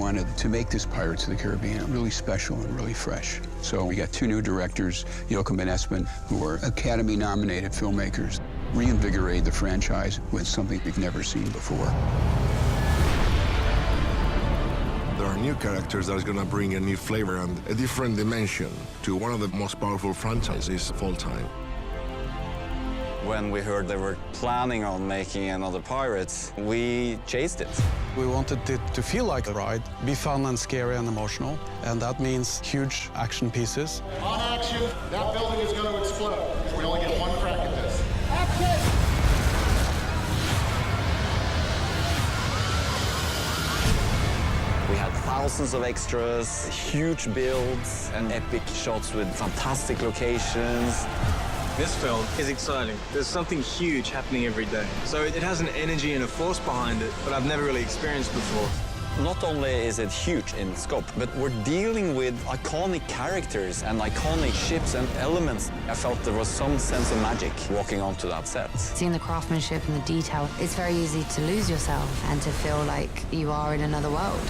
wanted to make this Pirates of the Caribbean really special and really fresh. So we got two new directors, Joachim and Espen, who are Academy-nominated filmmakers, reinvigorate the franchise with something we've never seen before. There are new characters that are going to bring a new flavor and a different dimension to one of the most powerful franchises of all time. When we heard they were planning on making another Pirates, we chased it. We wanted it to feel like a ride, be fun and scary and emotional, and that means huge action pieces. On action, that building is going to explode. We only get one crack at this. Action! We had thousands of extras, huge builds, and epic shots with fantastic locations. This film is exciting. There's something huge happening every day. So it has an energy and a force behind it that I've never really experienced before. Not only is it huge in scope, but we're dealing with iconic characters and iconic ships and elements. I felt there was some sense of magic walking onto that set. Seeing the craftsmanship and the detail, it's very easy to lose yourself and to feel like you are in another world.